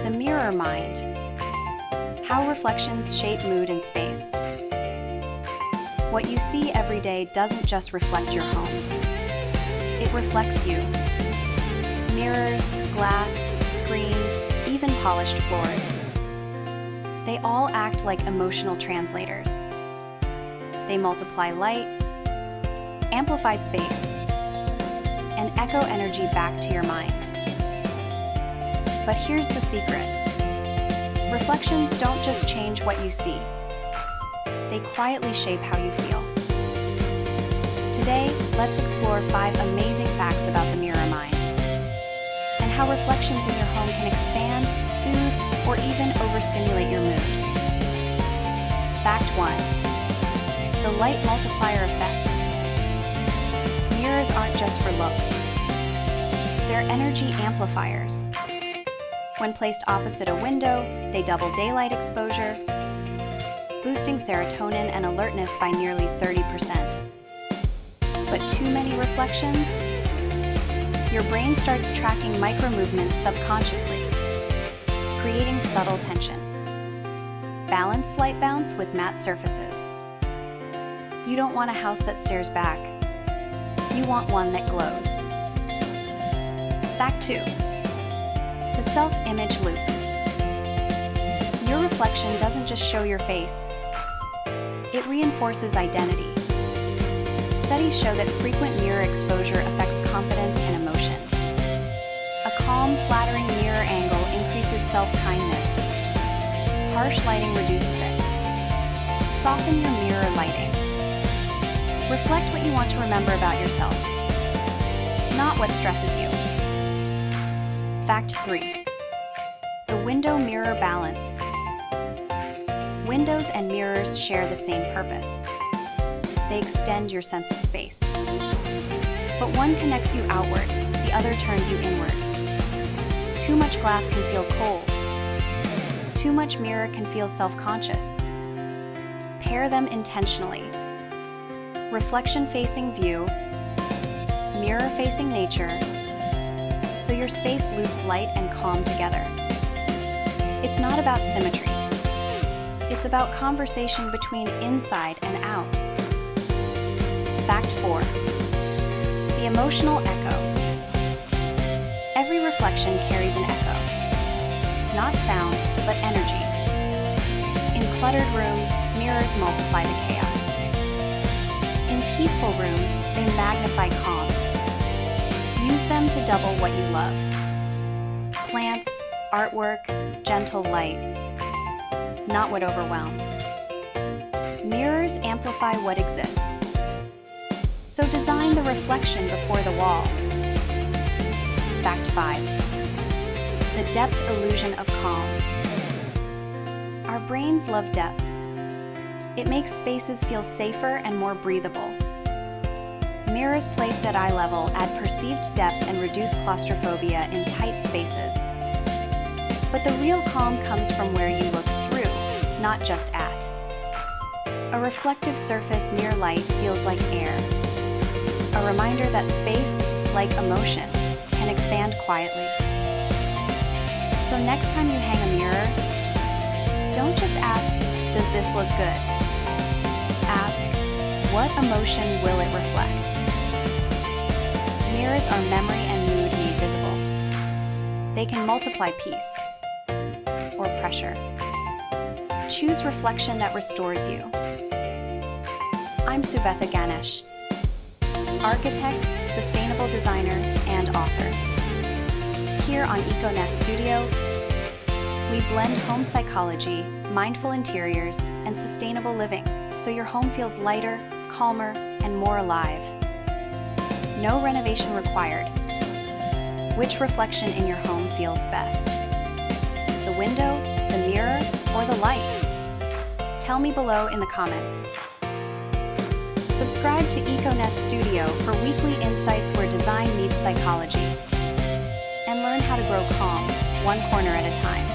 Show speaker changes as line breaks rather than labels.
The mirror mind. How reflections shape mood and space. What you see every day doesn't just reflect your home. It reflects you. Mirrors, glass, screens, even polished floors. They all act like emotional translators. They multiply light, amplify space, and echo energy back to your mind. But here's the secret. Reflections don't just change what you see. They quietly shape how you feel. Today, let's explore 5 amazing facts about the mirror mind and how reflections in your home can expand, soothe, or even overstimulate your mood. Fact 1. The Light Multiplier Effect. Mirrors aren't just for looks. They're energy amplifiers. When placed opposite a window, they double daylight exposure, boosting serotonin and alertness by nearly 30%. But too many reflections? Your brain starts tracking micro-movements subconsciously, creating subtle tension. Balance light bounce with matte surfaces. You don't want a house that stares back. You want one that glows. Fact 2. The self-image loop. Your reflection doesn't just show your face. It reinforces identity. Studies show that frequent mirror exposure affects confidence and emotion. A calm, flattering mirror angle increases self-kindness. Harsh lighting reduces it. Soften your mirror lighting. Reflect what you want to remember about yourself, not what stresses you. Fact 3. The window mirror balance. Windows and mirrors share the same purpose. They extend your sense of space. But one connects you outward, the other turns you inward. Too much glass can feel cold. Too much mirror can feel self-conscious. Pair them intentionally. Reflection-facing view, mirror-facing nature, so your space loops light and calm together. It's not about symmetry. It's about conversation between inside and out. Fact 4. The emotional echo. Every reflection carries an echo. Not sound, but energy. In cluttered rooms, mirrors multiply the chaos. In peaceful rooms, they magnify calm. Use them to double what you love. Plants, artwork, gentle light. Not what overwhelms. Mirrors amplify what exists. So design the reflection before the wall. Fact 5. The depth illusion of calm. Our brains love depth. It makes spaces feel safer and more breathable. Mirrors placed at eye level add perceived depth and reduce claustrophobia in tight spaces. But the real calm comes from where you look through, not just at. A reflective surface near light feels like air. A reminder that space, like emotion, can expand quietly. So next time you hang a mirror, don't just ask, does this look good? Ask, what emotion will it reflect? Mirrors are memory and mood made visible. They can multiply peace or pressure. Choose reflection that restores you. I'm Suvetha Ganesh, architect, sustainable designer, and author. Here on EcoNest Studio, we blend home psychology, mindful interiors, and sustainable living so your home feels lighter, calmer, and more alive. No renovation required. Which reflection in your home feels best? The window, the mirror, or the light? Tell me below in the comments. Subscribe to EcoNest Studio for weekly insights where design meets psychology. And learn how to grow calm, one corner at a time.